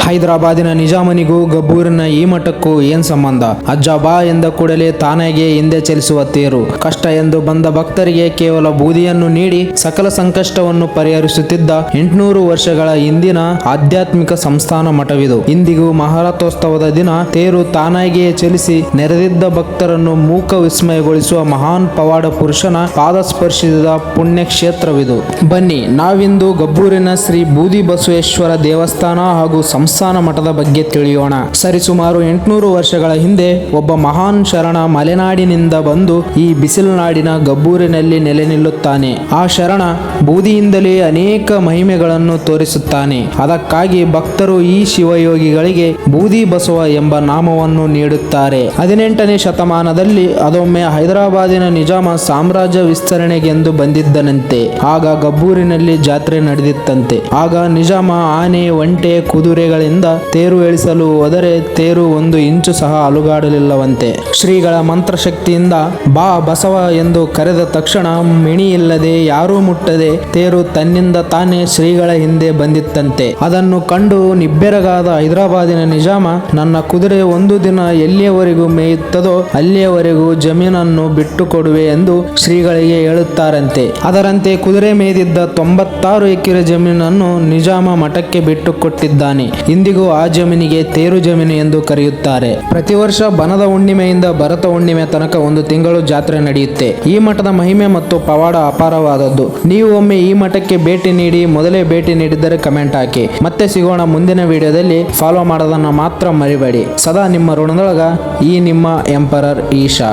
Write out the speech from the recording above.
ಹೈದರಾಬಾದಿನ ನಿಜಾಮನಿಗೂ ಗಬ್ಬೂರಿನ ಈ ಮಠಕ್ಕೂ ಏನ್ ಸಂಬಂಧ? ಅಜ್ಜ ಬಾ ಎಂದ ಕೂಡಲೇ ತಾನಾಗೆ ಹಿಂದೆ ಚಲಿಸುವ ತೇರು. ಕಷ್ಟ ಎಂದು ಬಂದ ಭಕ್ತರಿಗೆ ಕೇವಲ ಬೂದಿಯನ್ನು ನೀಡಿ ಸಕಲ ಸಂಕಷ್ಟವನ್ನು ಪರಿಹರಿಸುತ್ತಿದ್ದ 800 ವರ್ಷಗಳ ಹಿಂದಿನ ಆಧ್ಯಾತ್ಮಿಕ ಸಂಸ್ಥಾನ ಮಠವಿದು. ಇಂದಿಗೂ ಮಹಾರಥೋತ್ಸವದ ದಿನ ತೇರು ತಾನಾಗಿಯೇ ಚಲಿಸಿ ನೆರೆದಿದ್ದ ಭಕ್ತರನ್ನು ಮೂಕ ವಿಸ್ಮಯಗೊಳಿಸುವ ಮಹಾನ್ ಪವಾಡ ಪುರುಷನ ಪಾದ ಸ್ಪರ್ಶಿಸಿದ ಪುಣ್ಯ ಕ್ಷೇತ್ರವಿದು. ಬನ್ನಿ ನಾವಿಂದು ಗಬ್ಬೂರಿನ ಶ್ರೀ ಬೂದಿ ಬಸವೇಶ್ವರ ದೇವಸ್ಥಾನ ಹಾಗೂ ಸಂಸ್ಥಾನ ಮಠದ ಬಗ್ಗೆ ತಿಳಿಯೋಣ. ಸರಿಸುಮಾರು 800 ವರ್ಷಗಳ ಹಿಂದೆ ಒಬ್ಬ ಮಹಾನ್ ಶರಣ ಮಲೆನಾಡಿನಿಂದ ಬಂದು ಈ ಬಿಸಿಲುನಾಡಿನ ಗಬ್ಬೂರಿನಲ್ಲಿ ನೆಲೆ ನಿಲ್ಲುತ್ತಾನೆ. ಆ ಶರಣ ಬೂದಿಯಿಂದಲೇ ಅನೇಕ ಮಹಿಮೆಗಳನ್ನು ತೋರಿಸುತ್ತಾನೆ. ಅದಕ್ಕಾಗಿ ಭಕ್ತರು ಈ ಶಿವಯೋಗಿಗಳಿಗೆ ಬೂದಿ ಬಸವ ಎಂಬ ನಾಮವನ್ನು ನೀಡುತ್ತಾರೆ. 18ನೇ ಶತಮಾನದಲ್ಲಿ ಅದೊಮ್ಮೆ ಹೈದರಾಬಾದಿನ ನಿಜಾಮ ಸಾಮ್ರಾಜ್ಯ ವಿಸ್ತರಣೆಗೆಂದು ಬಂದಿದ್ದನಂತೆ. ಆಗ ಗಬ್ಬೂರಿನಲ್ಲಿ ಜಾತ್ರೆ ನಡೆದಿತ್ತಂತೆ. ಆಗ ನಿಜಾಮ ಆನೆ, ಒಂಟೆ, ಕುದುರೆಗಳಿಂದ ತೇರು ಎಳಿಸಲು ಹೋದರೆ ತೇರು 1 ಇಂಚು ಸಹ ಅಲುಗಾಡಲಿಲ್ಲವಂತೆ. ಶ್ರೀಗಳ ಮಂತ್ರಶಕ್ತಿಯಿಂದ ಬಾ ಬಸವ ಎಂದು ಕರೆದ ತಕ್ಷಣ ಮಿಣಿ ಇಲ್ಲದೆ ಯಾರೂ ಮುಟ್ಟದೆ ತೇರು ತನ್ನಿಂದ ತಾನೇ ಶ್ರೀಗಳ ಹಿಂದೆ ಬಂದಿತ್ತಂತೆ. ಅದನ್ನು ಕಂಡು ನಿಬ್ಬೆರಗಾದ ಹೈದರಾಬಾದಿನ ನಿಜಾಮ, ನನ್ನ ಕುದುರೆ 1 ದಿನ ಎಲ್ಲಿಯವರೆಗೂ ಮೇಯುತ್ತದೋ ಅಲ್ಲಿಯವರೆಗೂ ಜಮೀನನ್ನು ಬಿಟ್ಟು ಕೊಡುವೆ ಎಂದು ಶ್ರೀಗಳಿಗೆ ಹೇಳುತ್ತಾರಂತೆ. ಅದರಂತೆ ಕುದುರೆ ಮೇಯ್ದಿದ್ದ 96 ಎಕರೆ ಜಮೀನನ್ನು ನಿಜಾಮ ಮಠಕ್ಕೆ ಬಿಟ್ಟು ಕೊಟ್ಟಿದ್ದಾನೆ. ಇಂದಿಗೂ ಆ ಜಮೀನಿಗೆ ತೇರು ಜಮೀನು ಎಂದು ಕರೆಯುತ್ತಾರೆ. ಪ್ರತಿ ವರ್ಷ ಬನದ ಹುಣ್ಣಿಮೆಯಿಂದ ಭರತ ಹುಣ್ಣಿಮೆ ತನಕ 1 ತಿಂಗಳು ಜಾತ್ರೆ ನಡೆಯುತ್ತೆ. ಈ ಮಠದ ಮಹಿಮೆ ಮತ್ತು ಪವಾಡ ಅಪಾರವಾದದ್ದು. ನೀವು ಒಮ್ಮೆ ಈ ಮಠಕ್ಕೆ ಭೇಟಿ ನೀಡಿ, ಮೊದಲೇ ಭೇಟಿ ನೀಡಿದ್ದರೆ ಕಮೆಂಟ್ ಹಾಕಿ. ಮತ್ತೆ ಸಿಗೋಣ ಮುಂದಿನ ವಿಡಿಯೋದಲ್ಲಿ. ಫಾಲೋ ಮಾಡೋದನ್ನ ಮಾತ್ರ ಮರಿಬೇಡಿ. ಸದಾ ನಿಮ್ಮ ಋಣದೊಳಗ ಈ ನಿಮ್ಮ ಎಂಪರರ್ ಈಶಾ.